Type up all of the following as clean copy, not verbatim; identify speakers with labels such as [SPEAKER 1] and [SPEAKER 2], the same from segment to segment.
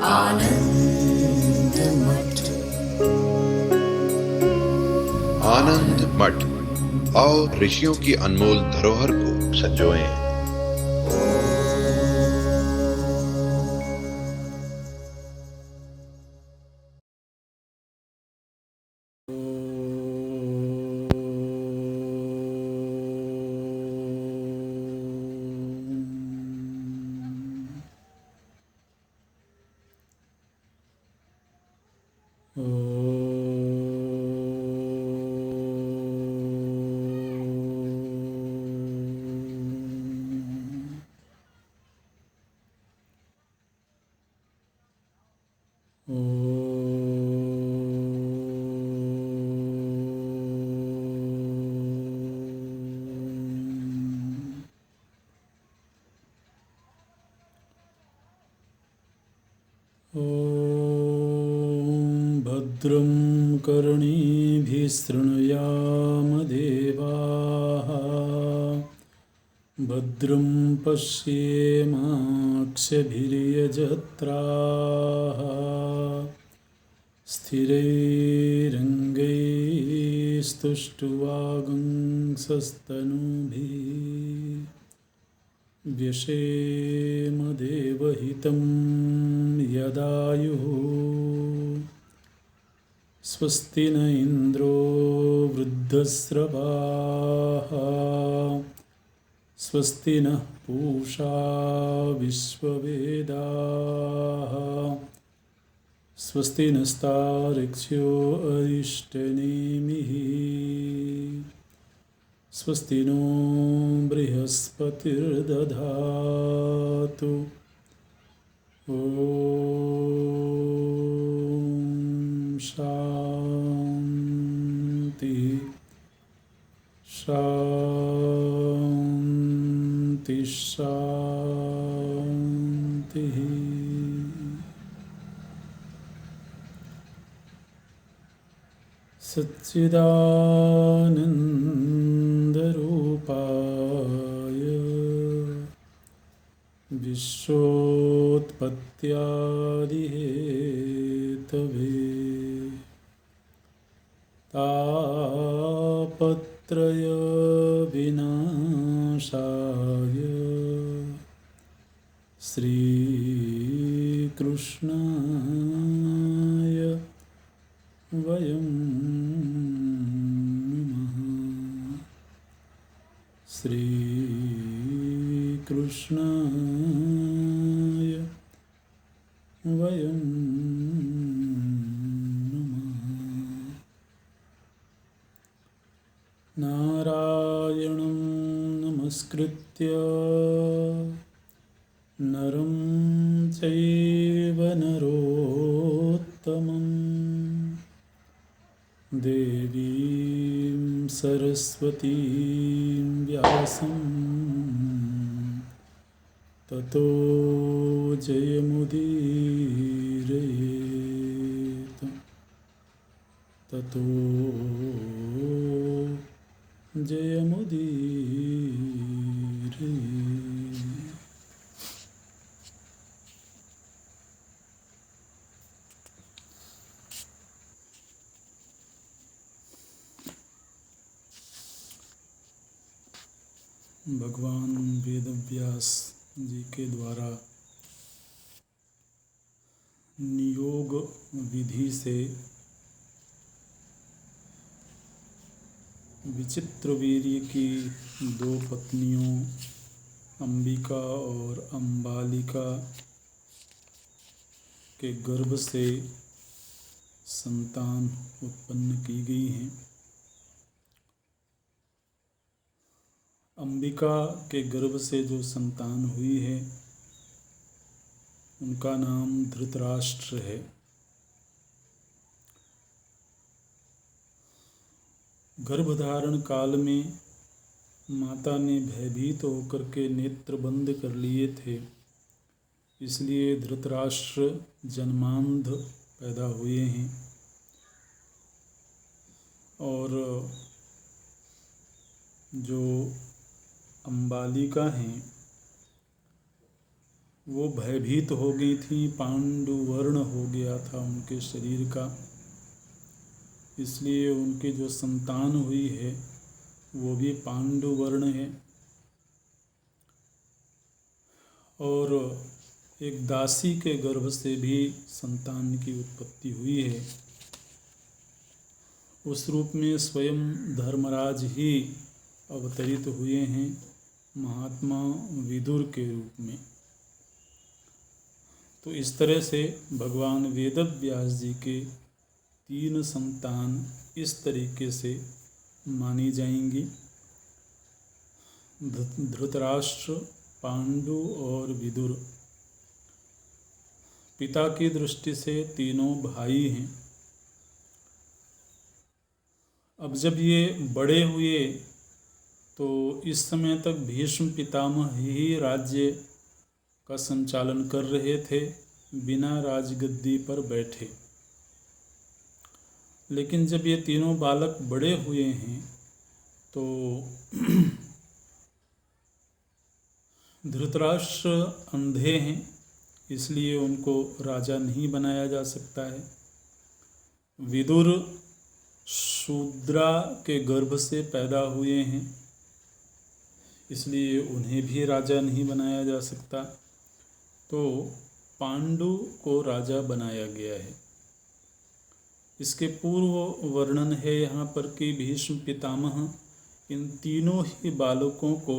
[SPEAKER 1] आनंद मठ।
[SPEAKER 2] आनंद मठ और ऋषियों की अनमोल धरोहर को संजोएं।
[SPEAKER 3] भद्रं कर्णेभिः शृणुयाम देवाः, भद्रं पश्येमाक्षभिर्यजत्राः, स्थिरैरङ्गैस्तुष्टुवागुंसस्तनूभिः व्यशेम देवहितं यदायुः। स्वस्ति न इन्द्रो वृद्धस्रवाः, स्वस्ति नः पूषा विश्ववेदाः, स्वस्ति नस्तार्क्ष्यो अरिष्टनेमिः, स्वस्ति नो बृहस्पतिर्दधातु। ॐ शान्ति शान्ति शान्तिः। सच्चिदानन्दरूपाय विश्वोत्पत्त्यादिहेतवे तापत्रयविनाशाय श्रीकृष्णाय वयं नमः। श्रीकृष्णाय वयं नमः। नारायणं नमस्कृत्य नरं चैव नरोत्तमं, देवीं सरस्वतीं व्यासं ततो जयमुदीरयेत्। ततो जयमुदीरयेत्। भगवान वेदव्यास जी के द्वारा नियोग विधि से विचित्रवीर्य की दो पत्नियों अंबिका और अंबालिका के गर्भ से संतान उत्पन्न की गई हैं। अंबिका के गर्भ से जो संतान हुई है उनका नाम धृतराष्ट्र है। गर्भधारण काल में माता ने भयभीत होकर के नेत्र बंद कर लिए थे, इसलिए धृतराष्ट्र जन्मांध पैदा हुए हैं। और जो अंबालिका हैं वो भयभीत हो गई थी, पांडुवर्ण हो गया था उनके शरीर का, इसलिए उनकी जो संतान हुई है वो भी पांडुवर्ण है। और एक दासी के गर्भ से भी संतान की उत्पत्ति हुई है। उस रूप में स्वयं धर्मराज ही अवतरित हुए हैं महात्मा विदुर के रूप में। तो इस तरह से भगवान वेदव्यास जी के 3 संतान इस तरीके से मानी जाएंगी, धृतराष्ट्र, पांडु और विदुर। पिता की दृष्टि से तीनों भाई हैं। अब जब ये बड़े हुए तो इस समय तक भीष्म पितामह ही राज्य का संचालन कर रहे थे, बिना राजगद्दी पर बैठे। लेकिन जब ये तीनों बालक बड़े हुए हैं तो धृतराष्ट्र अंधे हैं, इसलिए उनको राजा नहीं बनाया जा सकता है। विदुर शूद्रा के गर्भ से पैदा हुए हैं, इसलिए उन्हें भी राजा नहीं बनाया जा सकता। तो पांडु को राजा बनाया गया है। इसके पूर्व वर्णन है यहाँ पर कि भीष्म पितामह इन तीनों ही बालकों को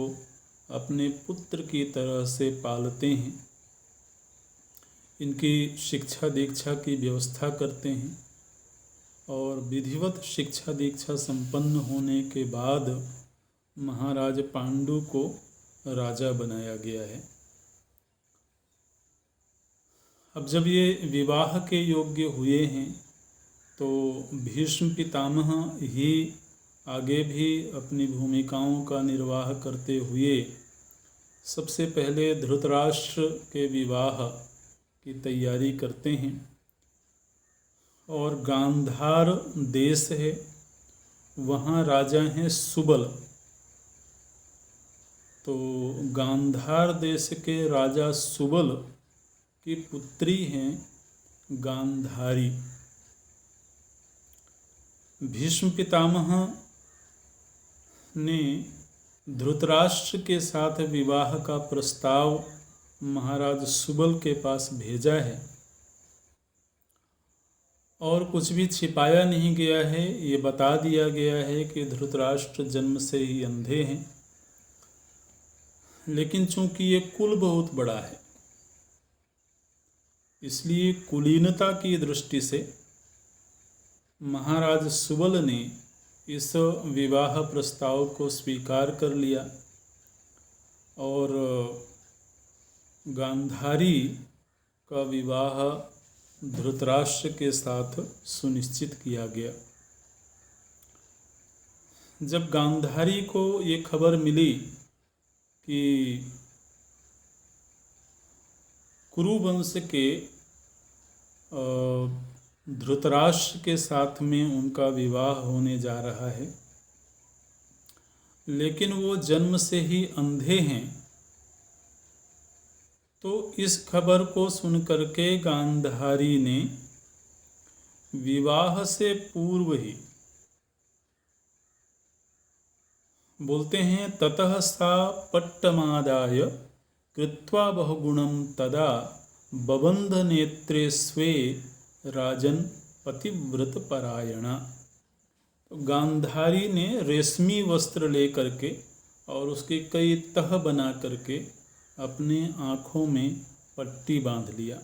[SPEAKER 3] अपने पुत्र की तरह से पालते हैं, इनकी शिक्षा दीक्षा की व्यवस्था करते हैं और विधिवत शिक्षा दीक्षा संपन्न होने के बाद महाराज पांडु को राजा बनाया गया है। अब जब ये विवाह के योग्य हुए हैं तो भीष्म पितामह ही आगे भी अपनी भूमिकाओं का निर्वाह करते हुए सबसे पहले धृतराष्ट्र के विवाह की तैयारी करते हैं। और गांधार देश है, वहाँ राजा हैं सुबल। तो गांधार देश के राजा सुबल की पुत्री हैं गांधारी। भीष्म पितामह ने धृतराष्ट्र के साथ विवाह का प्रस्ताव महाराज सुबल के पास भेजा है और कुछ भी छिपाया नहीं गया है। ये बता दिया गया है कि धृतराष्ट्र जन्म से ही अंधे हैं, लेकिन चूंकि ये कुल बहुत बड़ा है इसलिए कुलीनता की दृष्टि से महाराज सुबल ने इस विवाह प्रस्ताव को स्वीकार कर लिया और गांधारी का विवाह धृतराष्ट्र के साथ सुनिश्चित किया गया। जब गांधारी को ये खबर मिली कि कुरुवंश के धृतराष्ट्र के साथ में उनका विवाह होने जा रहा है, लेकिन वो जन्म से ही अंधे हैं, तो इस खबर को सुनकर के गांधारी ने विवाह से पूर्व ही बोलते हैं, ततः सा पट्टमादाय कृत्वा बहुगुणं तदा बबंध नेत्रे स्वे राजन पतिव्रत परायणा। तो गांधारी ने रेशमी वस्त्र लेकर के और उसके कई तह बना करके अपने आँखों में पट्टी बांध लिया।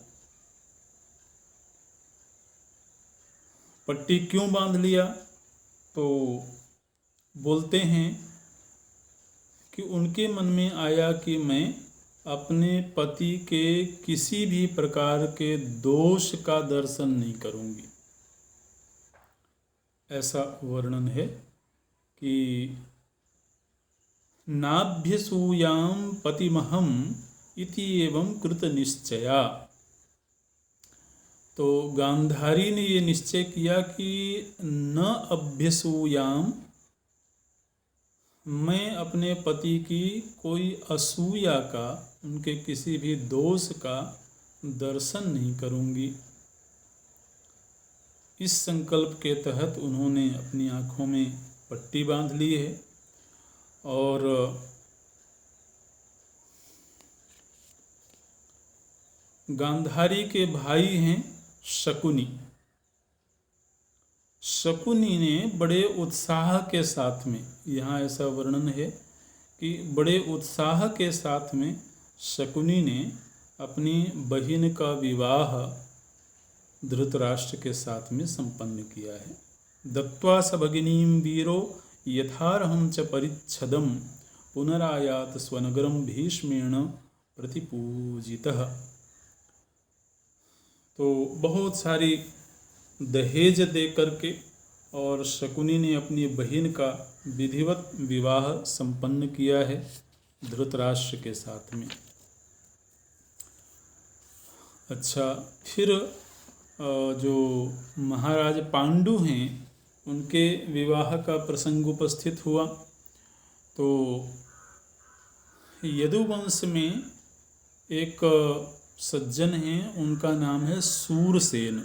[SPEAKER 3] पट्टी क्यों बांध लिया? तो बोलते हैं कि उनके मन में आया कि मैं अपने पति के किसी भी प्रकार के दोष का दर्शन नहीं करूंगी। ऐसा वर्णन है कि नाभ्यसूयाम पतिमहम इति एवं कृत निश्चया। तो गांधारी ने ये निश्चय किया कि न अभ्यसूयाम, मैं अपने पति की कोई असूया का, उनके किसी भी दोष का दर्शन नहीं करूंगी। इस संकल्प के तहत उन्होंने अपनी आँखों में पट्टी बांध ली है और गांधारी के भाई हैं शकुनी। शकुनी ने बड़े उत्साह के साथ में, यहाँ ऐसा वर्णन है कि बड़े उत्साह के साथ में शकुनी ने अपनी बहिन का विवाह धृतराष्ट्र के साथ में संपन्न किया है। दत्वा स भगिनीं वीरो यथार्हं च परिच्छदं पुनरायात स्वनगरं भीष्मेण प्रतिपूजितः। तो बहुत सारी दहेज दे करके और शकुनी ने अपनी बहिन का विधिवत विवाह संपन्न किया है धृतराष्ट्र के साथ में। अच्छा, फिर जो महाराज पांडु हैं उनके विवाह का प्रसंग उपस्थित हुआ। तो यदुवंश में एक सज्जन हैं, उनका नाम है सूरसेन।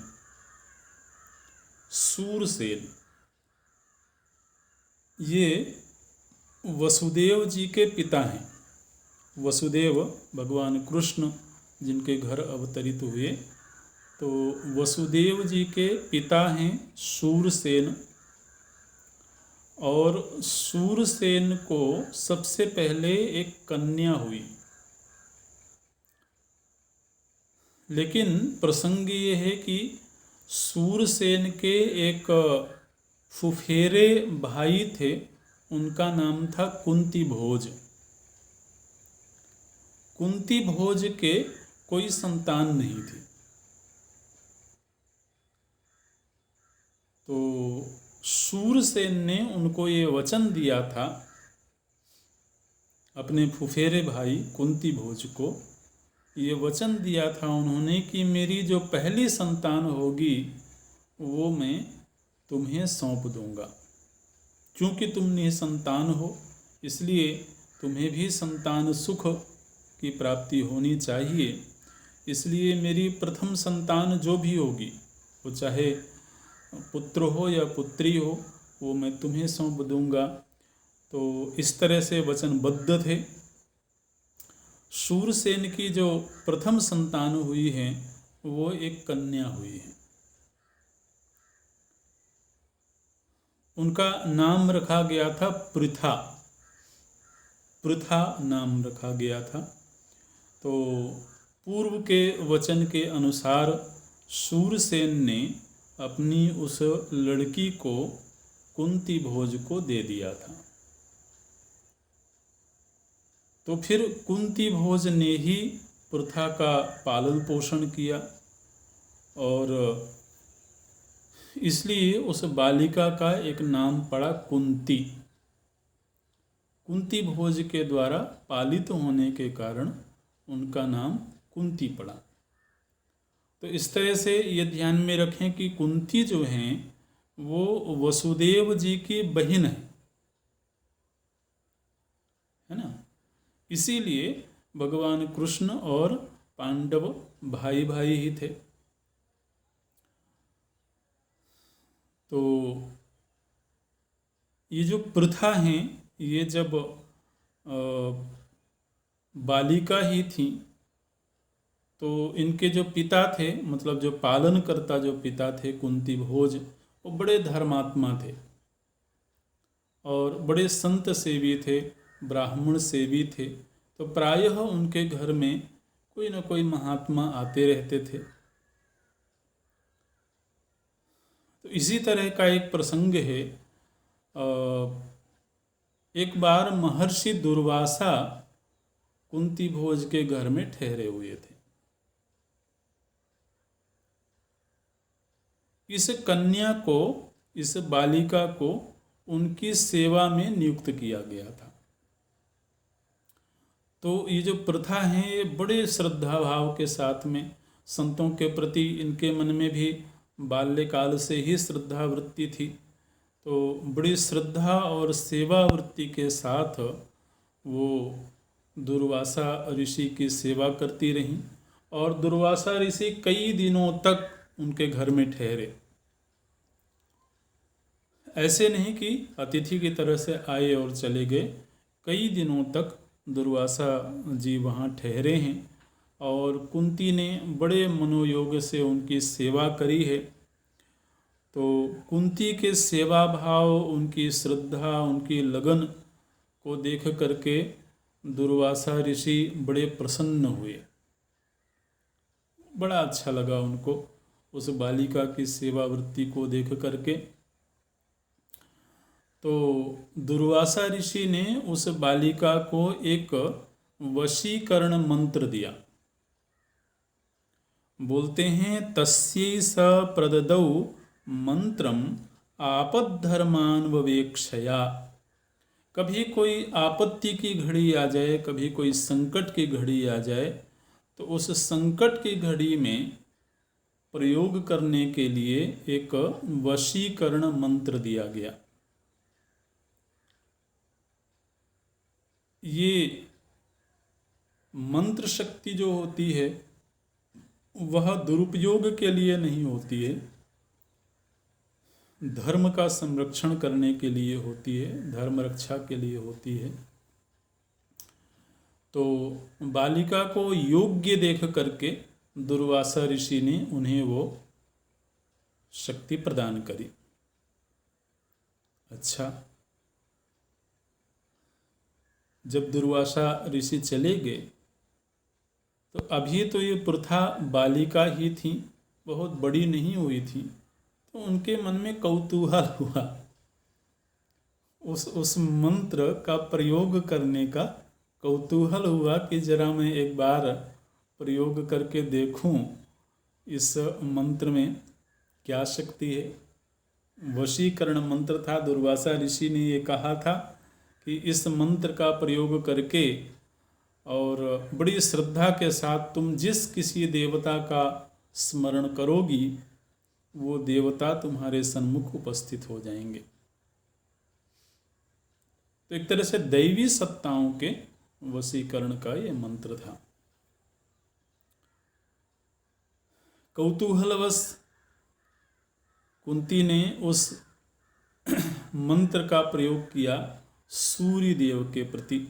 [SPEAKER 3] सूरसेन ये वसुदेव जी के पिता हैं। वसुदेव भगवान कृष्ण जिनके घर अवतरित हुए, तो वसुदेव जी के पिता हैं सूरसेन। और सूरसेन को सबसे पहले एक कन्या हुई, लेकिन प्रसंग ये है कि सूरसेन के एक फुफेरे भाई थे, उनका नाम था कुंती भोज। कुंती भोज के कोई संतान नहीं थी। तो सूरसेन ने उनको ये वचन दिया था, अपने फुफेरे भाई कुंती भोज को ये वचन दिया था उन्होंने कि मेरी जो पहली संतान होगी वो मैं तुम्हें सौंप दूंगा। क्योंकि तुम निसंतान हो, इसलिए तुम्हें भी संतान सुख की प्राप्ति होनी चाहिए। इसलिए मेरी प्रथम संतान जो भी होगी, वो चाहे पुत्र हो या पुत्री हो, वो मैं तुम्हें सौंप दूंगा। तो इस तरह से वचनबद्ध थे। सूरसेन की जो प्रथम संतान हुई है वो एक कन्या हुई है। उनका नाम रखा गया था पृथा। पृथा नाम रखा गया था। तो पूर्व के वचन के अनुसार सूरसेन ने अपनी उस लड़की को कुंती भोज को दे दिया था। तो फिर कुंती भोज ने ही पृथा का पालन पोषण किया और इसलिए उस बालिका का एक नाम पड़ा कुंती। कुंती भोज के द्वारा पालित होने के कारण उनका नाम कुंती पड़ा। तो इस तरह से ये ध्यान में रखें कि कुंती जो हैं वो वसुदेव जी की बहन है ना। इसीलिए भगवान कृष्ण और पांडव भाई भाई ही थे। तो ये जो प्रथा हैं, ये जब बालिका ही थी, तो इनके जो पिता थे, मतलब जो पालन करता जो पिता थे कुंती भोज, वो बड़े धर्मात्मा थे और बड़े संत सेवी थे, ब्राह्मण सेवी थे। तो प्रायः उनके घर में कोई न कोई महात्मा आते रहते थे। तो इसी तरह का एक प्रसंग है। एक बार महर्षि दुर्वासा कुंती भोज के घर में ठहरे हुए थे। इस कन्या को, इस बालिका को उनकी सेवा में नियुक्त किया गया था। तो ये जो प्रथा है, ये बड़े श्रद्धा भाव के साथ में संतों के प्रति इनके मन में भी बाल्यकाल से ही श्रद्धा वृत्ति थी। तो बड़ी श्रद्धा और सेवा वृत्ति के साथ वो दुर्वासा ऋषि की सेवा करती रहीं और दुर्वासा ऋषि कई दिनों तक उनके घर में ठहरे। ऐसे नहीं कि अतिथि की तरह से आए और चले गए, कई दिनों तक दुर्वासा जी वहाँ ठहरे हैं और कुंती ने बड़े मनोयोग से उनकी सेवा करी है। तो कुंती के सेवा भाव, उनकी श्रद्धा, उनकी लगन को देख करके दुर्वासा ऋषि बड़े प्रसन्न हुए। बड़ा अच्छा लगा उनको उस बालिका की सेवा वृत्ति को देख करके। तो दुर्वासा ऋषि ने उस बालिका को एक वशीकरण मंत्र दिया। बोलते हैं तस्यै स प्रददौ मंत्रम आपद्धर्मान ववेक्षया। कभी कोई आपत्ति की घड़ी आ जाए, कभी कोई संकट की घड़ी आ जाए, तो उस संकट की घड़ी में प्रयोग करने के लिए एक वशीकरण मंत्र दिया गया। ये मंत्र शक्ति जो होती है वह दुरुपयोग के लिए नहीं होती है, धर्म का संरक्षण करने के लिए होती है, धर्म रक्षा के लिए होती है। तो बालिका को योग्य देख करके दुर्वासा ऋषि ने उन्हें वो शक्ति प्रदान करी। अच्छा, जब दुर्वासा ऋषि चले गए तो अभी तो ये प्रथा बालिका ही थी, बहुत बड़ी नहीं हुई थी। तो उनके मन में कौतूहल हुआ, उस मंत्र का प्रयोग करने का कौतूहल हुआ कि जरा मैं एक बार प्रयोग करके देखूं इस मंत्र में क्या शक्ति है। वशीकरण मंत्र था। दुर्वासा ऋषि ने ये कहा था कि इस मंत्र का प्रयोग करके और बड़ी श्रद्धा के साथ तुम जिस किसी देवता का स्मरण करोगी वो देवता तुम्हारे सन्मुख उपस्थित हो जाएंगे। तो एक तरह से दैवी सत्ताओं के वशीकरण का ये मंत्र था। कौतूहलवश कुंती ने उस मंत्र का प्रयोग किया सूर्य देव के प्रति।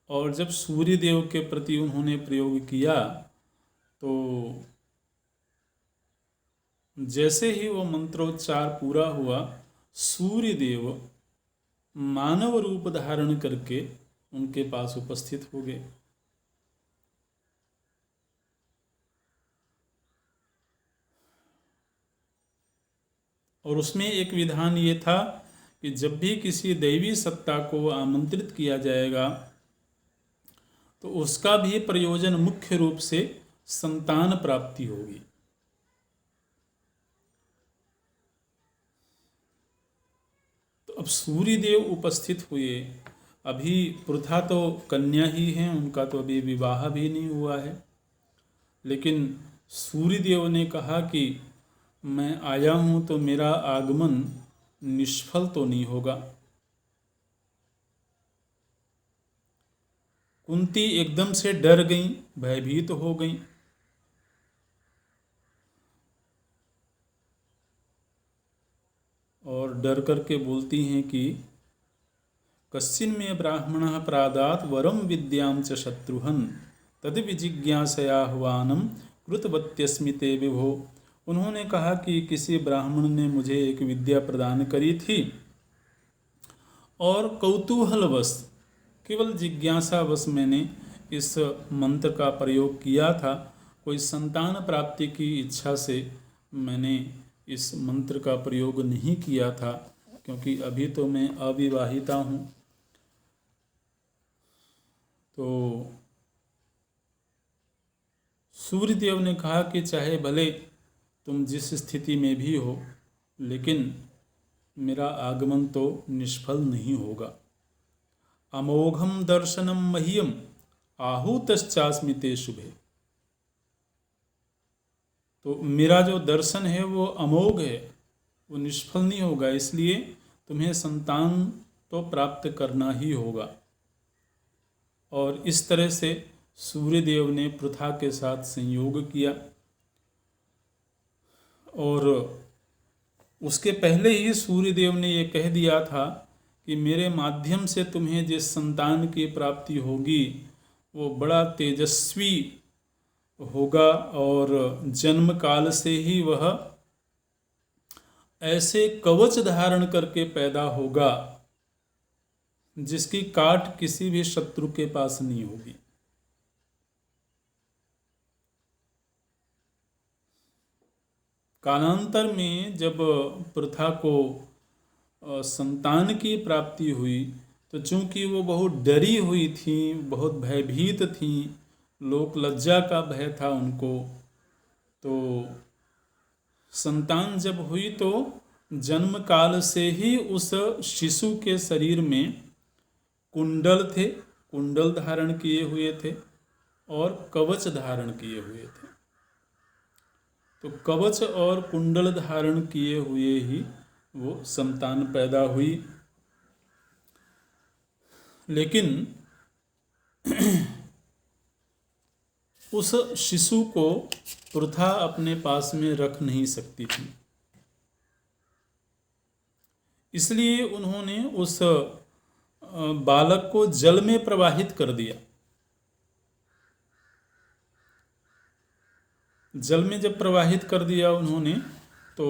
[SPEAKER 3] और जब सूर्य देव के प्रति उन्होंने प्रयोग किया तो जैसे ही वो मंत्रोच्चार पूरा हुआ, सूर्य देव मानव रूप धारण करके उनके पास उपस्थित हो गए। और उसमें एक विधान ये था कि जब भी किसी दैवी सत्ता को आमंत्रित किया जाएगा तो उसका भी प्रयोजन मुख्य रूप से संतान प्राप्ति होगी। तो अब सूर्य देव उपस्थित हुए। अभी प्रथा तो कन्या ही हैं, उनका तो अभी विवाह भी नहीं हुआ है, लेकिन सूर्य देव ने कहा कि मैं आया हूँ तो मेरा आगमन निष्फल तो नहीं होगा। कुंती एकदम से डर गई, भयभीत हो गई। और डर करके बोलती हैं कि कश्चिन में ब्राह्मणः प्रादात वरम विद्यां च शत्रुहन् तद विजिज्ञासयाह्वानं कृतवत्यस्मि ते विभो। उन्होंने कहा कि किसी ब्राह्मण ने मुझे एक विद्या प्रदान करी थी और कौतूहलवश, केवल जिज्ञासावश मैंने इस मंत्र का प्रयोग किया था। कोई संतान प्राप्ति की इच्छा से मैंने इस मंत्र का प्रयोग नहीं किया था, क्योंकि अभी तो मैं अविवाहिता हूँ। तो सूर्यदेव ने कहा कि चाहे भले तुम जिस स्थिति में भी हो, लेकिन मेरा आगमन तो निष्फल नहीं होगा। अमोघम दर्शनम मह्यम आहूतश्चास्मि ते शुभे। तो मेरा जो दर्शन है वो अमोघ है, वो निष्फल नहीं होगा, इसलिए तुम्हें संतान तो प्राप्त करना ही होगा। और इस तरह से सूर्यदेव ने पृथा के साथ संयोग किया। और उसके पहले ही सूर्यदेव ने ये कह दिया था कि मेरे माध्यम से तुम्हें जिस संतान की प्राप्ति होगी वो बड़ा तेजस्वी होगा, और जन्म काल से ही वह ऐसे कवच धारण करके पैदा होगा जिसकी काट किसी भी शत्रु के पास नहीं होगी। कालांतर में जब पृथा को संतान की प्राप्ति हुई तो चूंकि वो बहुत डरी हुई थी, बहुत भयभीत थी, लोक लज्जा का भय था उनको, तो संतान जब हुई तो जन्म काल से ही उस शिशु के शरीर में कुंडल थे, कुंडल धारण किए हुए थे और कवच धारण किए हुए थे। तो कवच और कुंडल धारण किए हुए ही वो संतान पैदा हुई। लेकिन उस शिशु को पृथा अपने पास में रख नहीं सकती थी, इसलिए उन्होंने उस बालक को जल में प्रवाहित कर दिया। जल में जब प्रवाहित कर दिया उन्होंने, तो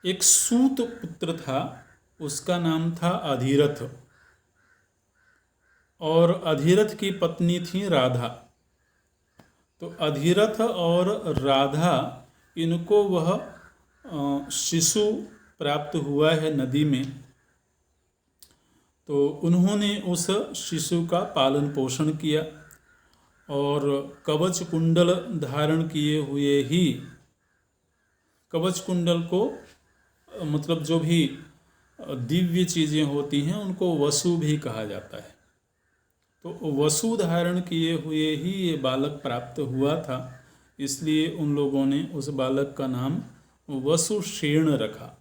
[SPEAKER 3] एक सूत पुत्र था, उसका नाम था अधिरथ, और अधिरथ की पत्नी थी राधा। तो अधिरथ और राधा, इनको वह शिशु प्राप्त हुआ है नदी में। तो उन्होंने उस शिशु का पालन पोषण किया और कवच कुंडल धारण किए हुए ही, कवच कुंडल को मतलब जो भी दिव्य चीज़ें होती हैं उनको वसु भी कहा जाता है। तो वसु धारण किए हुए ही ये बालक प्राप्त हुआ था, इसलिए उन लोगों ने उस बालक का नाम वसुषेण रखा।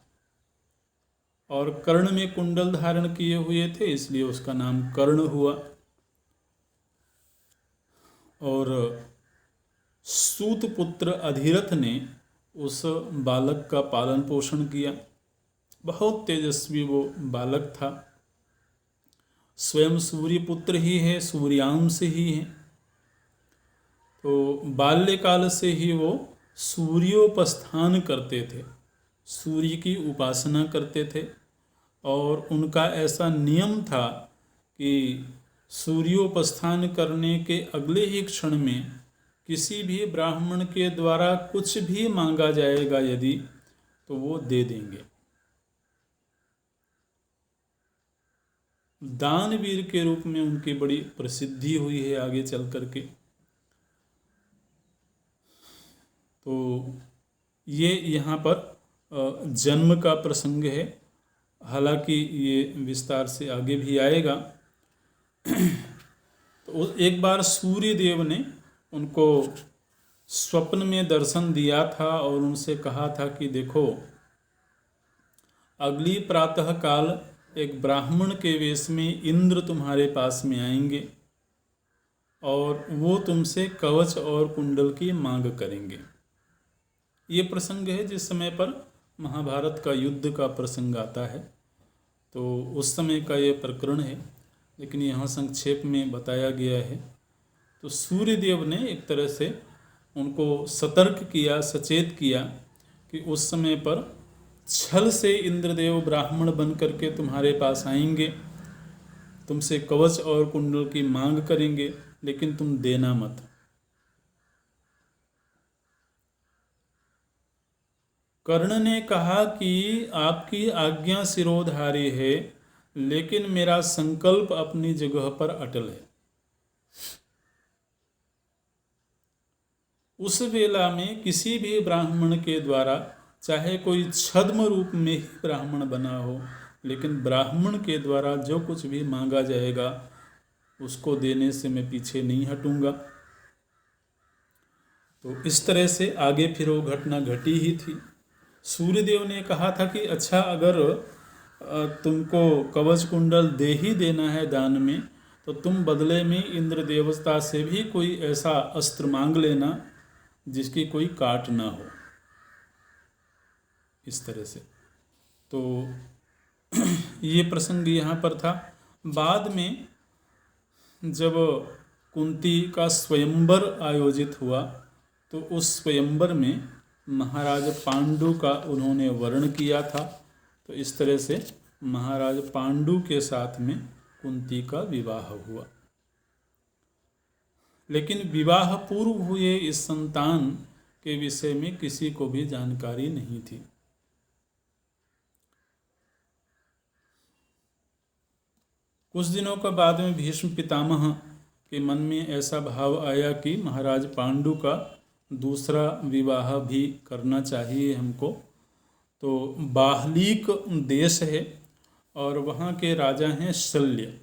[SPEAKER 3] और कर्ण में कुंडल धारण किए हुए थे, इसलिए उसका नाम कर्ण हुआ। और सूत पुत्र अधिरथ ने उस बालक का पालन पोषण किया। बहुत तेजस्वी वो बालक था, स्वयं सूर्य पुत्र ही है, सूर्यांश ही है। तो बाल्यकाल से ही वो सूर्योपास्थान करते थे, सूर्य की उपासना करते थे। और उनका ऐसा नियम था कि सूर्योपास्थान करने के अगले ही क्षण में किसी भी ब्राह्मण के द्वारा कुछ भी मांगा जाएगा यदि, तो वो दे देंगे। दानवीर के रूप में उनकी बड़ी प्रसिद्धि हुई है आगे चल करके। तो ये यहाँ पर जन्म का प्रसंग है, हालांकि ये विस्तार से आगे भी आएगा। तो एक बार सूर्य देव ने उनको स्वप्न में दर्शन दिया था और उनसे कहा था कि देखो, अगली प्रातः काल एक ब्राह्मण के वेश में इंद्र तुम्हारे पास में आएंगे और वो तुमसे कवच और कुंडल की मांग करेंगे। ये प्रसंग है जिस समय पर महाभारत का युद्ध का प्रसंग आता है, तो उस समय का ये प्रकरण है, लेकिन यहाँ संक्षेप में बताया गया है। तो सूर्यदेव ने एक तरह से उनको सतर्क किया, सचेत किया कि उस समय पर छल से इंद्रदेव ब्राह्मण बन करके तुम्हारे पास आएंगे, तुमसे कवच और कुंडल की मांग करेंगे, लेकिन तुम देना मत। कर्ण ने कहा कि आपकी आज्ञा सिरोधारी है, लेकिन मेरा संकल्प अपनी जगह पर अटल है। उस वेला में किसी भी ब्राह्मण के द्वारा, चाहे कोई छद्म रूप में ही ब्राह्मण बना हो, लेकिन ब्राह्मण के द्वारा जो कुछ भी मांगा जाएगा उसको देने से मैं पीछे नहीं हटूंगा। तो इस तरह से आगे फिर वो घटना घटी ही थी। सूर्यदेव ने कहा था कि अच्छा, अगर तुमको कवच कुंडल दे ही देना है दान में, तो तुम बदले में इंद्र देवता से भी कोई ऐसा अस्त्र मांग लेना जिसकी कोई काट ना हो। इस तरह से तो ये प्रसंग यहाँ पर था। बाद में जब कुंती का स्वयंवर आयोजित हुआ तो उस स्वयंवर में महाराज पांडु का उन्होंने वर्ण किया था। तो इस तरह से महाराज पांडु के साथ में कुंती का विवाह हुआ। लेकिन विवाह पूर्व हुए इस संतान के विषय में किसी को भी जानकारी नहीं थी। कुछ दिनों का बाद में भीष्म पितामह के मन में ऐसा भाव आया कि महाराज पांडु का दूसरा विवाह भी करना चाहिए हमको। तो बाहलीक देश है और वहाँ के राजा हैं शल्य।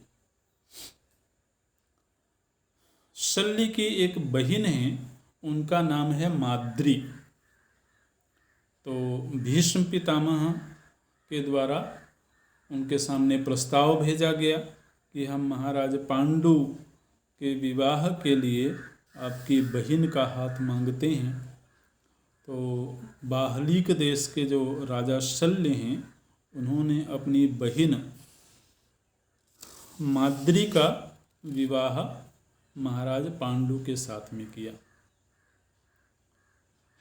[SPEAKER 3] शल्य की एक बहन है, उनका नाम है माद्री। तो भीष्म पितामह के द्वारा उनके सामने प्रस्ताव भेजा गया कि हम महाराज पांडु के विवाह के लिए आपकी बहन का हाथ मांगते हैं। तो बाहलीक देश के जो राजा शल्य हैं, उन्होंने अपनी बहन माद्री का विवाह महाराज पांडु के साथ में किया।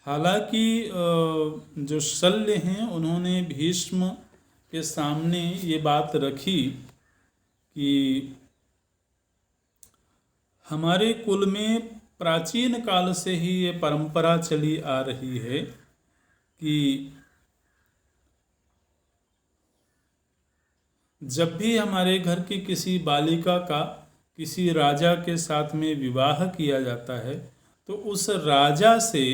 [SPEAKER 3] हालांकि जो शल्य हैं, उन्होंने भीष्म के सामने ये बात रखी कि हमारे कुल में प्राचीन काल से ही ये परंपरा चली आ रही है कि जब भी हमारे घर की किसी बालिका का किसी राजा के साथ में विवाह किया जाता है तो उस राजा से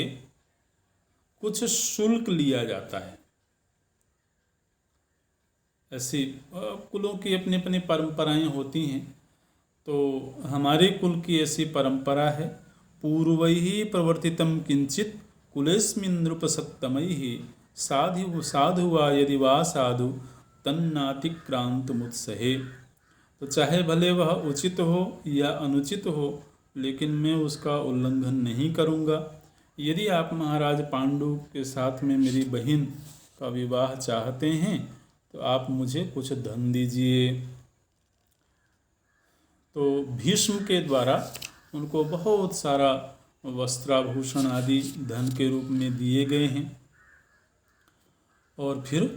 [SPEAKER 3] कुछ शुल्क लिया जाता है। ऐसी कुलों की अपनी अपनी परंपराएं होती हैं। तो हमारे कुल की ऐसी परंपरा है, पूर्वैः प्रवर्तितं किंचित कुलेस्मिन् नृपसत्तमैः साधु साधु वा यदि वा साधु तन्नातिक्रांतमुत्सहे। तो चाहे भले वह उचित हो या अनुचित हो, लेकिन मैं उसका उल्लंघन नहीं करूँगा। यदि आप महाराज पांडु के साथ में मेरी बहन का विवाह चाहते हैं तो आप मुझे कुछ धन दीजिए। तो भीष्म के द्वारा उनको बहुत सारा वस्त्राभूषण आदि धन के रूप में दिए गए हैं। और फिर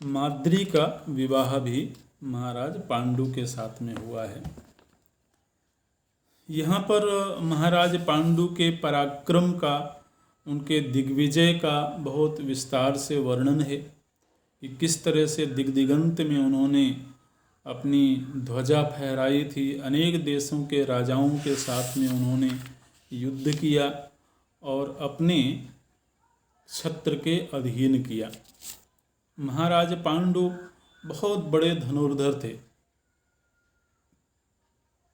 [SPEAKER 3] माद्री का विवाह भी महाराज पांडु के साथ में हुआ है। यहाँ पर महाराज पांडु के पराक्रम का, उनके दिग्विजय का बहुत विस्तार से वर्णन है कि किस तरह से दिग्दिगंत में उन्होंने अपनी ध्वजा फहराई थी। अनेक देशों के राजाओं के साथ में उन्होंने युद्ध किया और अपने छत्र के अधीन किया। महाराज पांडु बहुत बड़े धनुर्धर थे।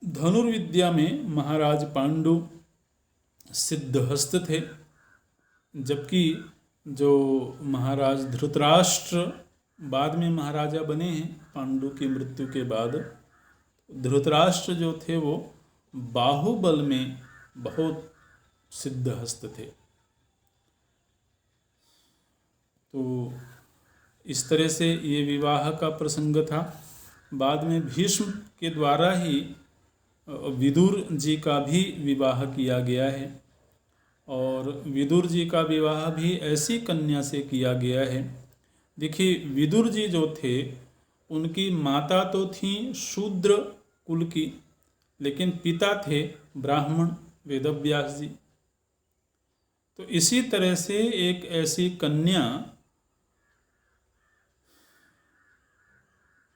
[SPEAKER 3] धनुर्विद्या में महाराज पांडु सिद्धहस्त थे, जबकि जो महाराज धृतराष्ट्र बाद में महाराजा बने हैं पांडु की मृत्यु के बाद, धृतराष्ट्र जो थे वो बाहुबल में बहुत सिद्धहस्त थे। तो इस तरह से ये विवाह का प्रसंग था। बाद में भीष्म के द्वारा ही विदुर जी का भी विवाह किया गया है। और विदुर जी का विवाह भी ऐसी कन्या से किया गया है। देखिए, विदुर जी जो थे उनकी माता तो थी शूद्र कुल की, लेकिन पिता थे ब्राह्मण वेदव्यास जी। तो इसी तरह से एक ऐसी कन्या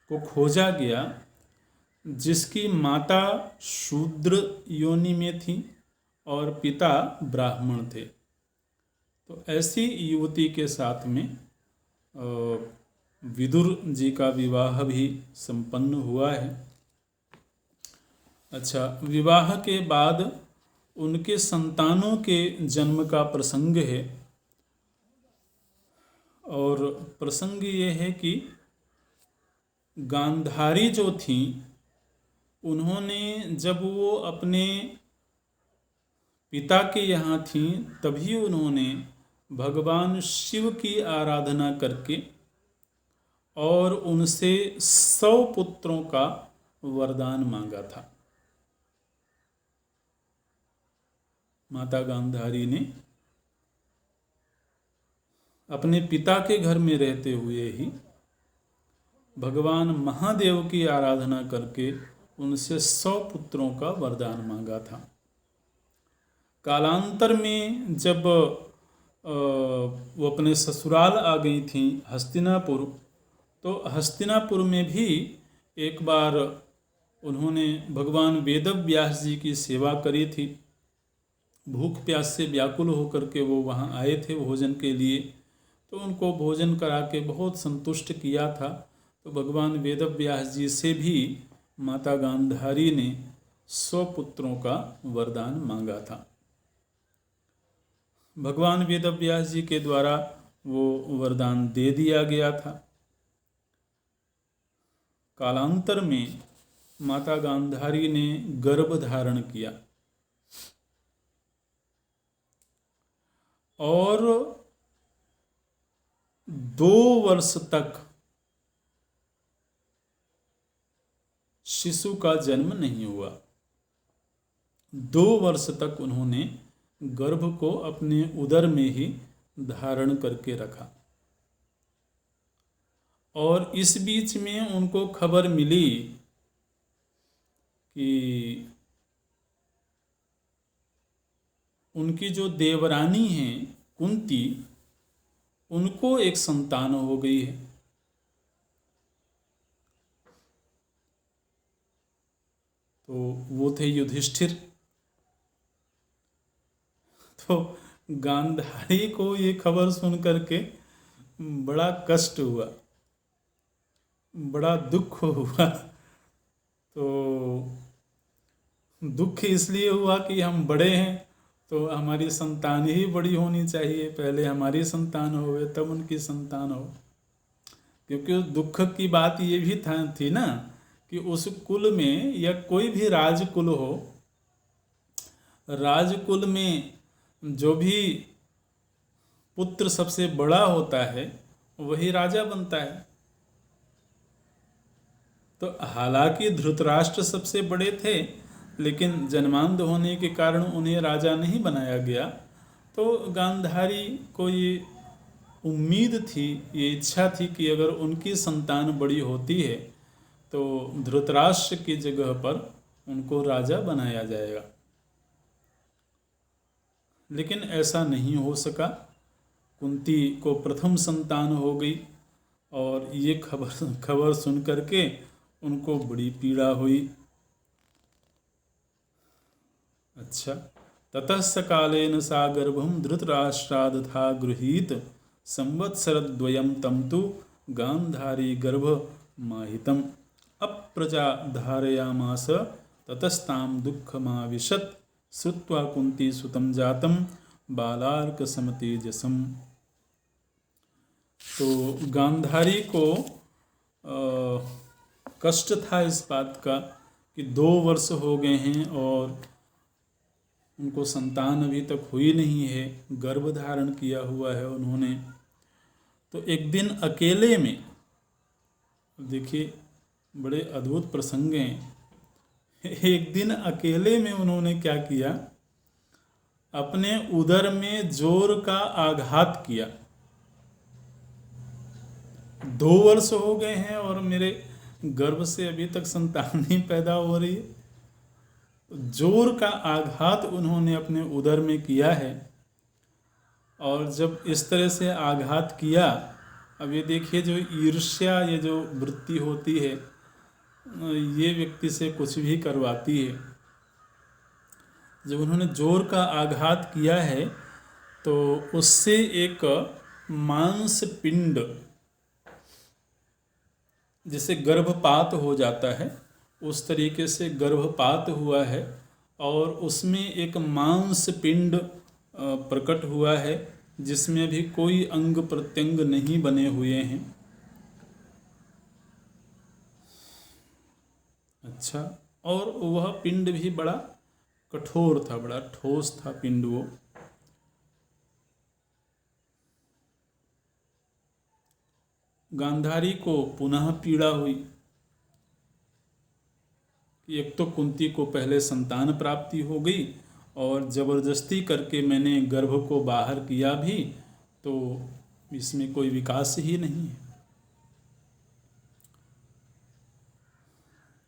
[SPEAKER 3] को खोजा गया जिसकी माता शूद्र योनि में थी और पिता ब्राह्मण थे। तो ऐसी युवती के साथ में विदुर जी का विवाह भी संपन्न हुआ है। अच्छा, विवाह के बाद उनके संतानों के जन्म का प्रसंग है। और प्रसंग ये है कि गांधारी जो थी, उन्होंने जब वो अपने पिता के यहाँ थीं तभी उन्होंने भगवान शिव की आराधना करके और उनसे 100 पुत्रों का वरदान मांगा था। माता गांधारी ने अपने पिता के घर में रहते हुए ही भगवान महादेव की आराधना करके उनसे 100 पुत्रों का वरदान मांगा था। कालांतर में जब वो अपने ससुराल आ गई थीं हस्तिनापुर, तो हस्तिनापुर में भी एक बार उन्होंने भगवान वेदव्यास जी की सेवा करी थी। भूख प्यास से व्याकुल होकर के वो वहाँ आए थे भोजन के लिए, तो उनको भोजन करा के बहुत संतुष्ट किया था। तो भगवान वेदव्यास जी से भी माता गांधारी ने 100 पुत्रों का वरदान मांगा था। भगवान वेदव्यास जी के द्वारा वो वरदान दे दिया गया था। कालांतर में माता गांधारी ने गर्भ धारण किया और 2 वर्ष तक शिशु का जन्म नहीं हुआ। 2 वर्ष तक उन्होंने गर्भ को अपने उदर में ही धारण करके रखा। और इस बीच में उनको खबर मिली कि उनकी जो देवरानी हैं कुंती, उनको एक संतान हो गई है। तो वो थे युधिष्ठिर। तो गांधारी को ये खबर सुन करके बड़ा कष्ट हुआ, बड़ा दुख हुआ। तो दुख इसलिए हुआ कि हम बड़े हैं तो हमारी संतान ही बड़ी होनी चाहिए, पहले हमारी संतान होवे तब उनकी संतान हो। क्योंकि उस दुख की बात ये भी थी ना कि उस कुल में या कोई भी राजकुल हो, राजकुल में जो भी पुत्र सबसे बड़ा होता है वही राजा बनता है। तो हालांकि धृतराष्ट्र सबसे बड़े थे, लेकिन जन्मांध होने के कारण उन्हें राजा नहीं बनाया गया। तो गांधारी को ये उम्मीद थी, ये इच्छा थी कि अगर उनकी संतान बड़ी होती है तो धृतराष्ट्र की जगह पर उनको राजा बनाया जाएगा। लेकिन ऐसा नहीं हो सका। कुंती को प्रथम संतान हो गई और ये खबर सुन करके उनको बड़ी पीड़ा हुई। अच्छा, ततः सकालेन सा गर्भम धृतराष्ट्रादथा गृहीत संवत्सरद्वयं तम तु गांधारी गर्भ माहितम अप्रजा धारयामास ततस्ताम दुःखमाविशत् श्रुत्वा कुंती सुतं जातम बालार्क समतेजसम। तो गांधारी को कष्ट था इस बात का कि 2 वर्ष हो गए हैं और उनको संतान अभी तक हुई नहीं है, गर्भ धारण किया हुआ है उन्होंने। तो एक दिन अकेले में, देखिए बड़े अद्भुत प्रसंग हैं, एक दिन अकेले में उन्होंने क्या किया, अपने उदर में जोर का आघात किया। 2 वर्ष हो गए हैं और मेरे गर्भ से अभी तक संतान नहीं पैदा हो रही है। जोर का आघात उन्होंने अपने उदर में किया है। और जब इस तरह से आघात किया, अब ये देखिए जो ईर्ष्या, ये जो वृत्ति होती है, ये व्यक्ति से कुछ भी करवाती है। जब उन्होंने जोर का आघात किया है तो उससे एक मांस पिंड, जिसे गर्भपात हो जाता है, उस तरीके से गर्भपात हुआ है और उसमें एक मांस पिंड प्रकट हुआ है जिसमें भी कोई अंग प्रत्यंग नहीं बने हुए हैं। अच्छा, और वह पिंड भी बड़ा कठोर था, बड़ा ठोस था पिंड वो। गांधारी को पुनः पीड़ा हुई कि एक तो कुंती को पहले संतान प्राप्ति हो गई और जबरदस्ती करके मैंने गर्भ को बाहर किया भी, तो इसमें कोई विकास ही नहीं है।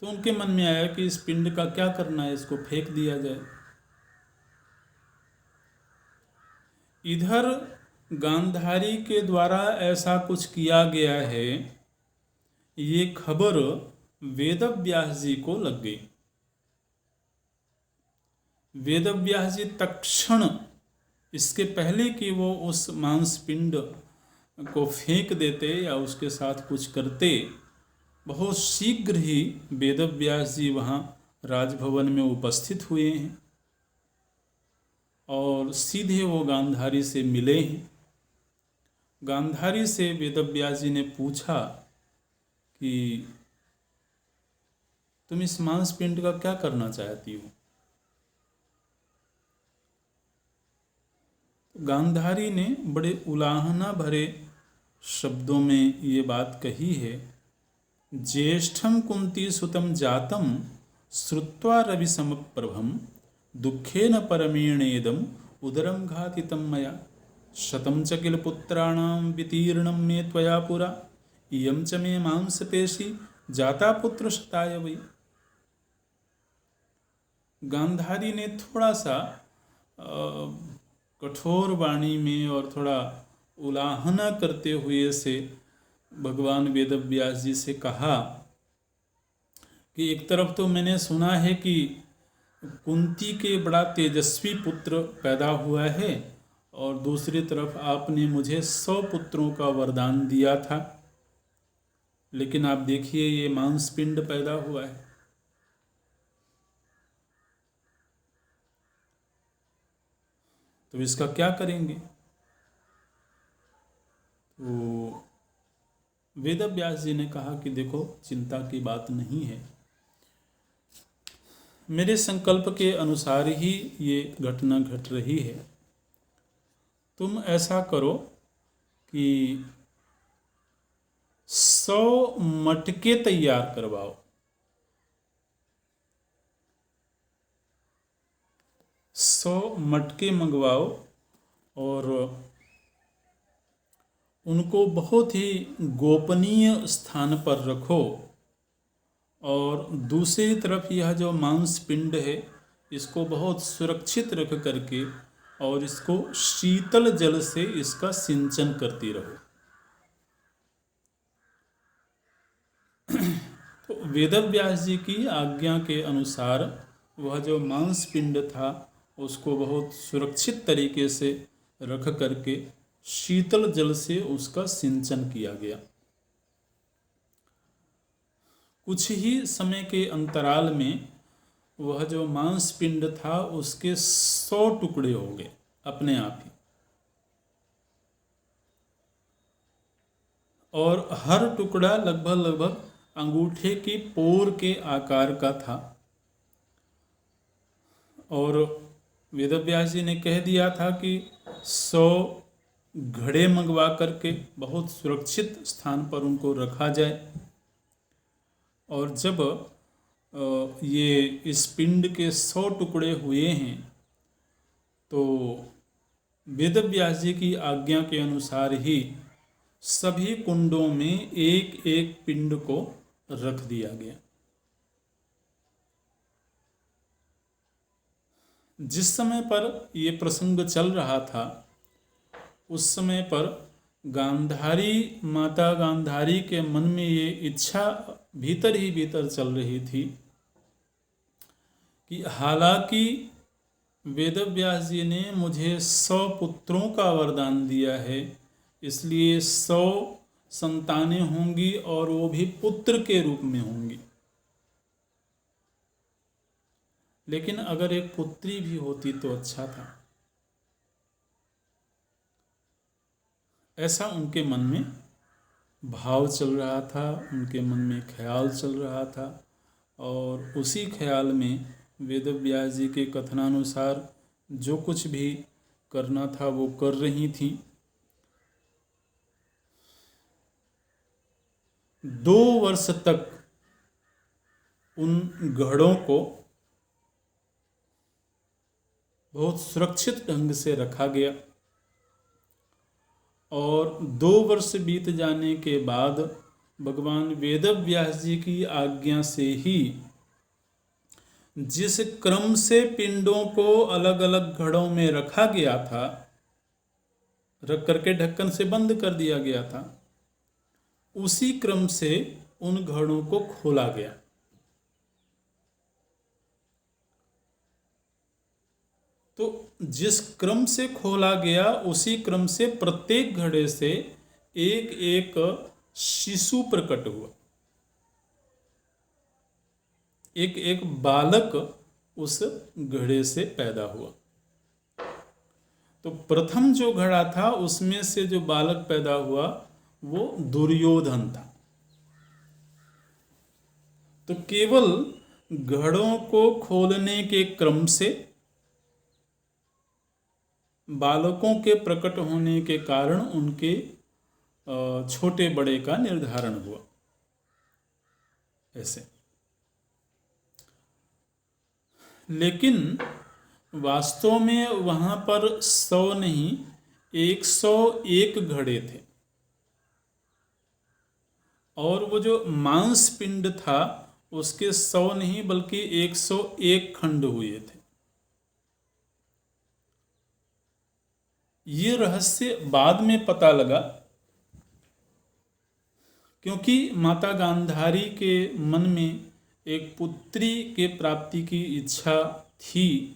[SPEAKER 3] तो उनके मन में आया कि इस पिंड का क्या करना है, इसको फेंक दिया जाए। इधर गांधारी के द्वारा ऐसा कुछ किया गया है, ये खबर वेदव्यास जी को लग गई। वेदव्यास जी तत्क्षण, इसके पहले कि वो उस मांस पिंड को फेंक देते या उसके साथ कुछ करते, बहुत शीघ्र ही वेदव्यास जी वहाँ राजभवन में उपस्थित हुए हैं और सीधे वो गांधारी से मिले हैं। गांधारी से वेदव्यास जी ने पूछा कि तुम इस मांस पिंड का क्या करना चाहती हो। गांधारी ने बड़े उलाहना भरे शब्दों में ये बात कही है। ज्येष्ठम कुंती सुतम जातम श्रुत्वा रवि समप्रभम दुखेन परमेणेदम उदरम घातितम मया शतम च किल पुत्राणाम वितीर्णम मे त्वया पुरा इयं च मे मांसपेशी जाता पुत्र शताय वै। गांधारी ने थोड़ा सा कठोर वाणी में और थोड़ा उलाहना करते हुए से भगवान वेदव्यास जी से कहा कि एक तरफ तो मैंने सुना है कि कुंती के बड़ा तेजस्वी पुत्र पैदा हुआ है और दूसरी तरफ आपने मुझे 100 पुत्रों का वरदान दिया था, लेकिन आप देखिए ये मांसपिंड पैदा हुआ है। तो इसका क्या करेंगे। तो वेदव्यास जी ने कहा कि देखो, चिंता की बात नहीं है, मेरे संकल्प के अनुसार ही ये घटना घट रही है। तुम ऐसा करो कि 100 मटके तैयार करवाओ। 100 मटके मंगवाओ और उनको बहुत ही गोपनीय स्थान पर रखो और दूसरी तरफ यह जो मांस पिंड है इसको बहुत सुरक्षित रख करके और इसको शीतल जल से इसका सिंचन करती रहो। तो वेदव्यास जी की आज्ञा के अनुसार वह जो मांस पिंड था उसको बहुत सुरक्षित तरीके से रख करके शीतल जल से उसका सिंचन किया गया। कुछ ही समय के अंतराल में वह जो मांस पिंड था उसके 100 टुकड़े हो गए अपने आप ही, और हर टुकड़ा लगभग अंगूठे की पोर के आकार का था। और वेदव्यास जी ने कह दिया था कि 100 घड़े मंगवा करके बहुत सुरक्षित स्थान पर उनको रखा जाए। और जब ये इस पिंड के 100 टुकड़े हुए हैं तो वेदव्यास जी की आज्ञा के अनुसार ही सभी कुंडों में एक एक पिंड को रख दिया गया। जिस समय पर ये प्रसंग चल रहा था उस समय पर गांधारी, माता गांधारी के मन में ये इच्छा भीतर ही भीतर चल रही थी कि हालांकि वेदव्यास जी ने मुझे 100 पुत्रों का वरदान दिया है, इसलिए 100 संतानें होंगी और वो भी पुत्र के रूप में होंगी, लेकिन अगर एक पुत्री भी होती तो अच्छा था, ऐसा उनके मन में भाव चल रहा था, उनके मन में ख्याल चल रहा था। और उसी ख्याल में वेदव्यास जी के कथनानुसार जो कुछ भी करना था वो कर रही थी। 2 वर्ष तक उन घड़ों को बहुत सुरक्षित ढंग से रखा गया और 2 वर्ष बीत जाने के बाद भगवान वेदव्यास जी की आज्ञा से ही जिस क्रम से पिंडों को अलग अलग घड़ों में रखा गया था, रख करके ढक्कन से बंद कर दिया गया था, उसी क्रम से उन घड़ों को खोला गया। तो जिस क्रम से खोला गया उसी क्रम से प्रत्येक घड़े से एक एक शिशु प्रकट हुआ, एक एक बालक उस घड़े से पैदा हुआ। तो प्रथम जो घड़ा था उसमें से जो बालक पैदा हुआ वो दुर्योधन था। तो केवल घड़ों को खोलने के क्रम से बालकों के प्रकट होने के कारण उनके छोटे बड़े का निर्धारण हुआ। ऐसे लेकिन वास्तव में वहाँ पर 100 नहीं 101 घड़े थे और वो जो मांस पिंड था उसके 100 नहीं बल्कि 101 खंड हुए थे। ये रहस्य बाद में पता लगा क्योंकि माता गांधारी के मन में एक पुत्री के प्राप्ति की इच्छा थी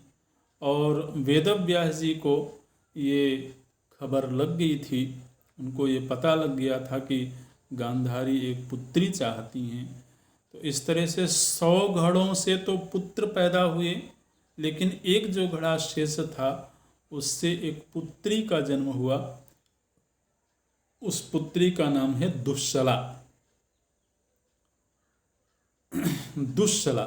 [SPEAKER 3] और वेदव्यास जी को ये खबर लग गई थी, उनको ये पता लग गया था कि गांधारी एक पुत्री चाहती हैं। तो इस तरह से 100 घड़ों से तो पुत्र पैदा हुए, लेकिन एक जो घड़ा शेष था उससे एक पुत्री का जन्म हुआ। उस पुत्री का नाम है दुश्शला। दुश्शला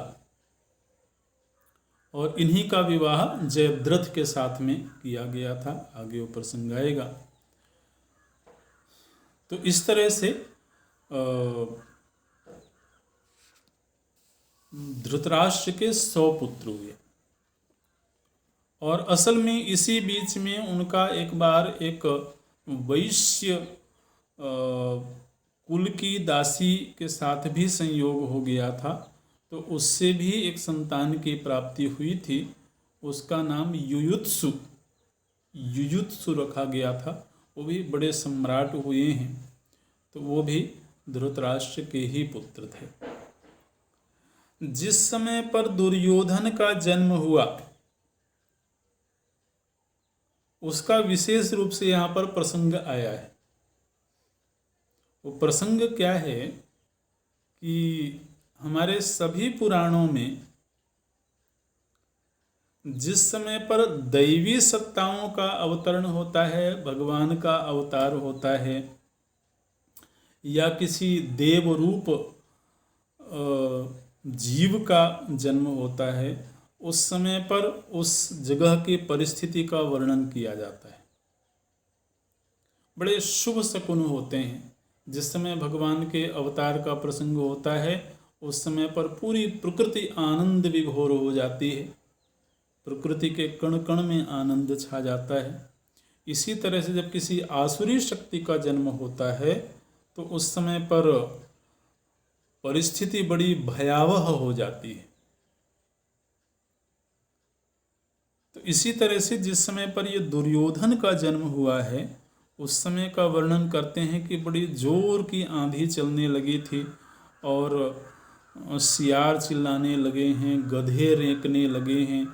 [SPEAKER 3] और इन्हीं का विवाह जयद्रथ के साथ में किया गया था। आगे वो प्रसंग आएगा। तो इस तरह से धृतराष्ट्र के 100 पुत्र हुए और असल में इसी बीच में उनका एक बार एक वैश्य कुल की दासी के साथ भी संयोग हो गया था, तो उससे भी एक संतान की प्राप्ति हुई थी। उसका नाम युयुत्सु रखा गया था। वो भी बड़े सम्राट हुए हैं, तो वो भी धृतराष्ट्र के ही पुत्र थे। जिस समय पर दुर्योधन का जन्म हुआ उसका विशेष रूप से यहाँ पर प्रसंग आया है। वो प्रसंग क्या है कि हमारे सभी पुराणों में जिस समय पर दैवी सत्ताओं का अवतरण होता है, भगवान का अवतार होता है या किसी देव रूप जीव का जन्म होता है, उस समय पर उस जगह की परिस्थिति का वर्णन किया जाता है। बड़े शुभ शकुन होते हैं। जिस समय भगवान के अवतार का प्रसंग होता है उस समय पर पूरी प्रकृति आनंद विभोर हो जाती है, प्रकृति के कण कण में आनंद छा जाता है। इसी तरह से जब किसी आसुरी शक्ति का जन्म होता है तो उस समय पर परिस्थिति बड़ी भयावह हो जाती है। तो इसी तरह से जिस समय पर ये दुर्योधन का जन्म हुआ है उस समय का वर्णन करते हैं कि बड़ी जोर की आंधी चलने लगी थी और सियार चिल्लाने लगे हैं, गधे रेंकने लगे हैं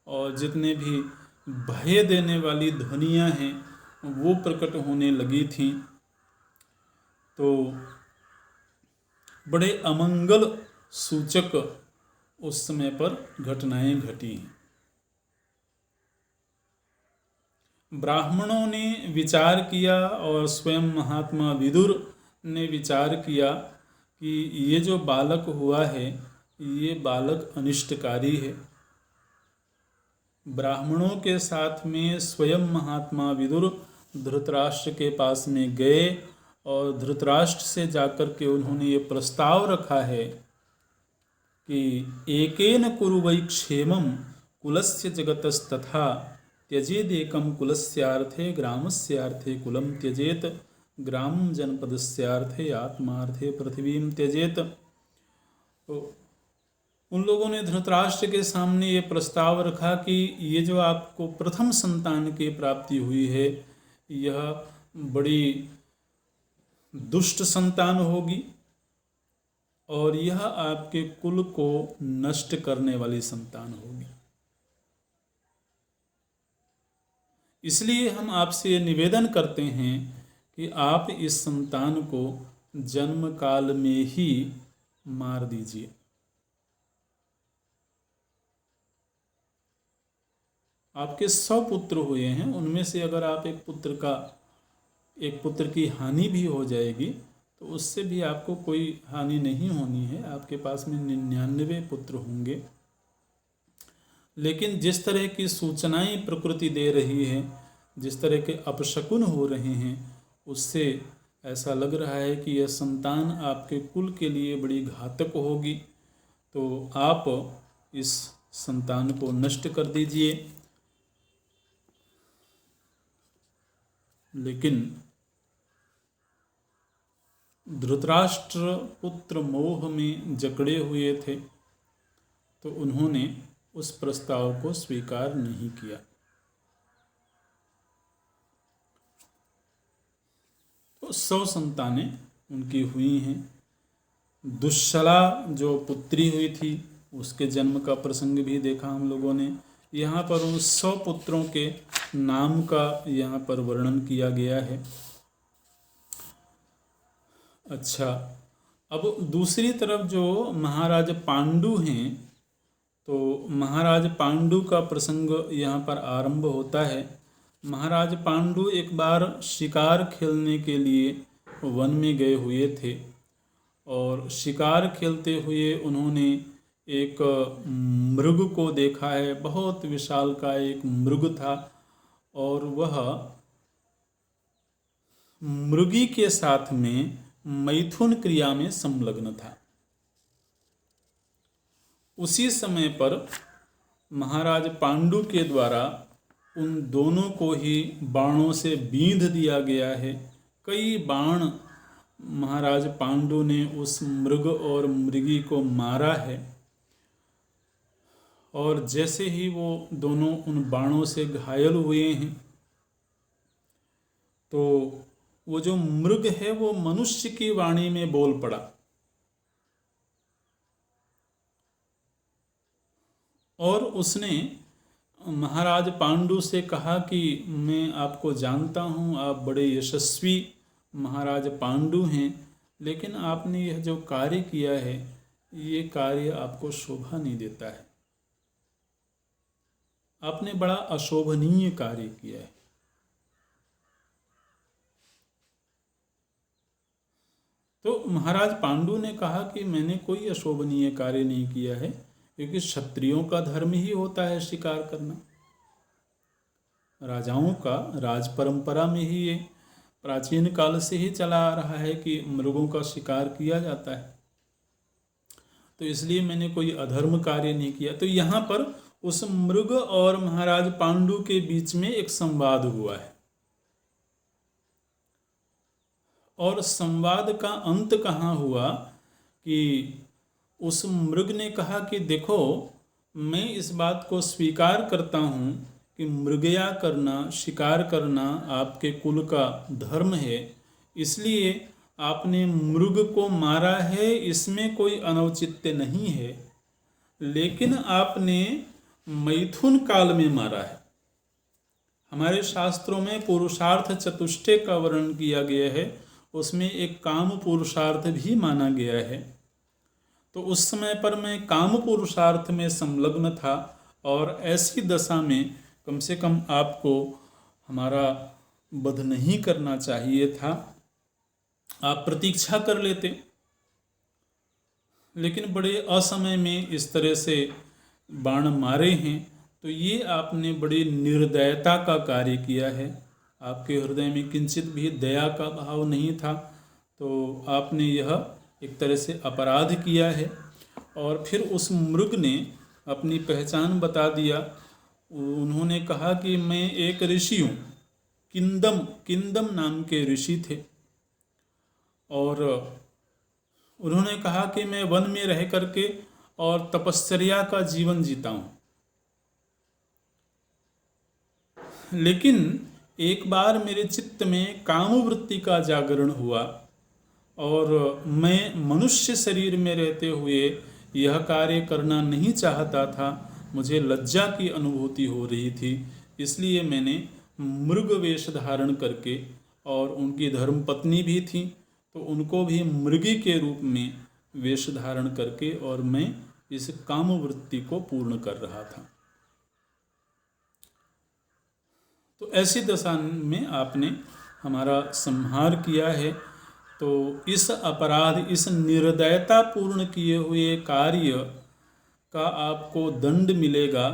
[SPEAKER 3] और जितने भी भय देने वाली ध्वनियाँ हैं वो प्रकट होने लगी थीं। तो बड़े अमंगल सूचक उस समय पर घटनाएं घटी हैं। ब्राह्मणों ने विचार किया और स्वयं महात्मा विदुर ने विचार किया कि ये जो बालक हुआ है ये बालक अनिष्टकारी है। ब्राह्मणों के साथ में स्वयं महात्मा विदुर धृतराष्ट्र के पास में गए और धृतराष्ट्र से जाकर के उन्होंने ये प्रस्ताव रखा है कि एकेन कुरु वै क्षेमं कुलस्य जगतस्तथा त्यजेदेकं कुलस्यार्थे ग्रामस्यार्थे कुलं त्यजेत ग्रामं जनपदस्यार्थे आत्मार्थे पृथ्वीं त्यजेत। तो उन लोगों ने धृतराष्ट्र के सामने ये प्रस्ताव रखा कि ये जो आपको प्रथम संतान की प्राप्ति हुई है यह बड़ी दुष्ट संतान होगी और यह आपके कुल को नष्ट करने वाली संतान होगी। इसलिए हम आपसे निवेदन करते हैं कि आप इस संतान को जन्म काल में ही मार दीजिए। आपके 100 पुत्र हुए हैं, उनमें से अगर आप एक पुत्र की हानि भी हो जाएगी तो उससे भी आपको कोई हानि नहीं होनी है। आपके पास में 99 पुत्र होंगे। लेकिन जिस तरह की सूचनाएं प्रकृति दे रही है, जिस तरह के अपशकुन हो रहे हैं, उससे ऐसा लग रहा है कि यह संतान आपके कुल के लिए बड़ी घातक होगी। तो आप इस संतान को नष्ट कर दीजिए। लेकिन धृतराष्ट्र पुत्र मोह में जकड़े हुए थे तो उन्होंने उस प्रस्ताव को स्वीकार नहीं किया। तो 100 संतानें उनकी हुई हैं। दुश्शला जो पुत्री हुई थी उसके जन्म का प्रसंग भी देखा हम लोगों ने। यहाँ पर उन 100 पुत्रों के नाम का यहाँ पर वर्णन किया गया है। अच्छा, अब दूसरी तरफ जो महाराज पांडु हैं, तो महाराज पांडु का प्रसंग यहाँ पर आरंभ होता है। महाराज पांडु एक बार शिकार खेलने के लिए वन में गए हुए थे और शिकार खेलते हुए उन्होंने एक मृग को देखा है। बहुत विशाल का एक मृग था और वह मृगी के साथ में मैथुन क्रिया में संलग्न था। उसी समय पर महाराज पांडु के द्वारा उन दोनों को ही बाणों से बींध दिया गया है। कई बाण महाराज पांडु ने उस मृग और मृगी को मारा है और जैसे ही वो दोनों उन बाणों से घायल हुए हैं तो वो जो मृग है वो मनुष्य की वाणी में बोल पड़ा और उसने महाराज पांडु से कहा कि मैं आपको जानता हूँ, आप बड़े यशस्वी महाराज पांडु हैं, लेकिन आपने यह जो कार्य किया है ये कार्य आपको शोभा नहीं देता है। आपने बड़ा अशोभनीय कार्य किया है। तो महाराज पांडु ने कहा कि मैंने कोई अशोभनीय कार्य नहीं किया है, क्योंकि क्षत्रियों का धर्म ही होता है शिकार करना। राजाओं का राज परंपरा में ही ये प्राचीन काल से ही चला आ रहा है कि मृगों का शिकार किया जाता है। तो इसलिए मैंने कोई अधर्म कार्य नहीं किया। तो यहाँ पर उस मृग और महाराज पांडु के बीच में एक संवाद हुआ है और संवाद का अंत कहाँ हुआ कि उस मृग ने कहा कि देखो, मैं इस बात को स्वीकार करता हूँ कि मृगया करना, शिकार करना आपके कुल का धर्म है, इसलिए आपने मृग को मारा है, इसमें कोई अनौचित्य नहीं है, लेकिन आपने मैथुन काल में मारा है। हमारे शास्त्रों में पुरुषार्थ चतुष्टय का वर्णन किया गया है, उसमें एक काम पुरुषार्थ भी माना गया है। तो उस समय पर मैं काम पुरुषार्थ में संलग्न था, और ऐसी दशा में कम से कम आपको हमारा वध नहीं करना चाहिए था, आप प्रतीक्षा कर लेते। लेकिन बड़े असमय में इस तरह से बाण मारे हैं, तो ये आपने बड़ी निर्दयता का कार्य किया है। आपके हृदय में किंचित भी दया का भाव नहीं था, तो आपने यह एक तरह से अपराध किया है। और फिर उस मृग ने अपनी पहचान बता दिया। उन्होंने कहा कि मैं एक ऋषि हूँ, किंदम किंदम नाम के ऋषि थे, और उन्होंने कहा कि मैं वन में रह करके और तपश्चर्या का जीवन जीता हूँ। लेकिन एक बार मेरे चित्त में कामवृत्ति का जागरण हुआ, और मैं मनुष्य शरीर में रहते हुए यह कार्य करना नहीं चाहता था। मुझे लज्जा की अनुभूति हो रही थी, इसलिए मैंने मृग वेश धारण करके, और उनकी धर्मपत्नी भी थी, तो उनको भी मृगी के रूप में वेश धारण करके, और मैं इस कामवृत्ति को पूर्ण कर रहा था। तो ऐसी दशा में आपने हमारा संहार किया है। तो इस अपराध, इस निर्दयतापूर्ण किए हुए कार्य का आपको दंड मिलेगा।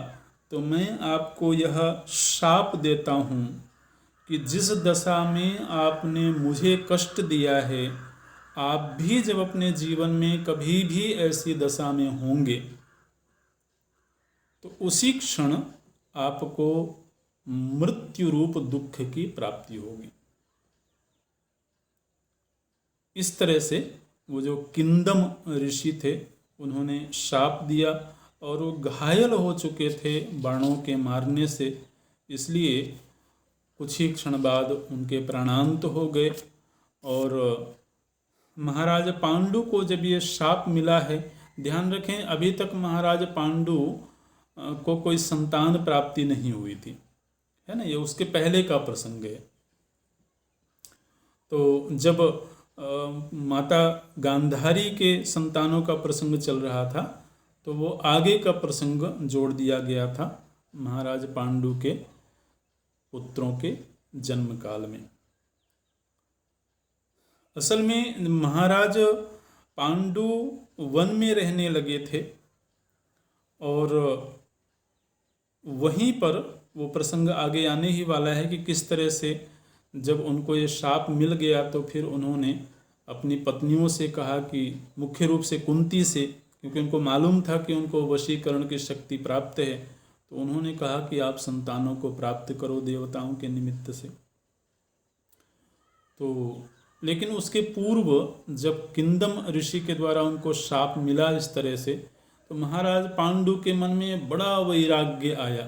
[SPEAKER 3] तो मैं आपको यह शाप देता हूँ कि जिस दशा में आपने मुझे कष्ट दिया है, आप भी जब अपने जीवन में कभी भी ऐसी दशा में होंगे, तो उसी क्षण आपको मृत्यु रूप दुख की प्राप्ति होगी। इस तरह से वो जो किंदम ऋषि थे, उन्होंने शाप दिया, और वो घायल हो चुके थे बाणों के मारने से, इसलिए कुछ ही क्षण बाद उनके प्राणांत हो गए। और महाराज पांडु को जब ये शाप मिला है, ध्यान रखें अभी तक महाराज पांडु को कोई संतान प्राप्ति नहीं हुई थी, है ना, ये उसके पहले का प्रसंग है। तो जब माता गांधारी के संतानों का प्रसंग चल रहा था, तो वो आगे का प्रसंग जोड़ दिया गया था महाराज पांडु के पुत्रों के जन्म काल में। असल में महाराज पांडु वन में रहने लगे थे, और वहीं पर वो प्रसंग आगे आने ही वाला है कि किस तरह से जब उनको ये शाप मिल गया, तो फिर उन्होंने अपनी पत्नियों से कहा कि, मुख्य रूप से कुंती से, क्योंकि उनको मालूम था कि उनको वशीकरण की शक्ति प्राप्त है, तो उन्होंने कहा कि आप संतानों को प्राप्त करो देवताओं के निमित्त से। तो लेकिन उसके पूर्व जब किंदम ऋषि के द्वारा उनको शाप मिला इस तरह से, तो महाराज पांडु के मन में बड़ा वैराग्य आया।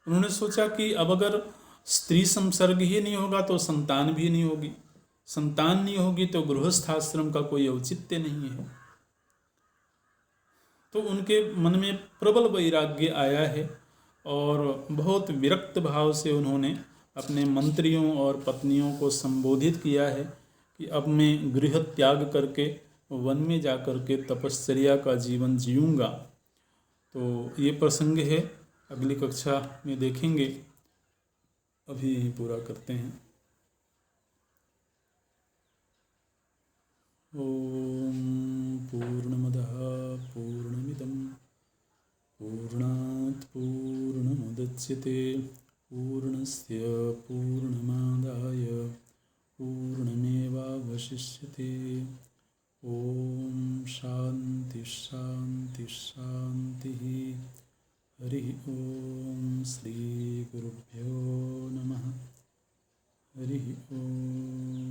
[SPEAKER 3] उन्होंने सोचा कि अब अगर स्त्री संसर्ग ही नहीं होगा तो संतान भी नहीं होगी, संतान नहीं होगी तो गृहस्थाश्रम का कोई औचित्य नहीं है। तो उनके मन में प्रबल वैराग्य आया है, और बहुत विरक्त भाव से उन्होंने अपने मंत्रियों और पत्नियों को संबोधित किया है कि अब मैं गृह त्याग करके वन में जा कर के तपश्चर्या का जीवन जीऊँगा। तो ये प्रसंग है, अगली कक्षा में देखेंगे। अभी यहीं पूरा करते हैं। ओम पूर्णमदः पूर्णमिदं पूर्णात् पूर्णमुदच्यते पूर्णस्य पूर्णमादाय पूर्णमेवावशिष्यते। ओम शांति शांति शांति। हरि ओम श्री गुरुभ्यो नमः। हरि ओम।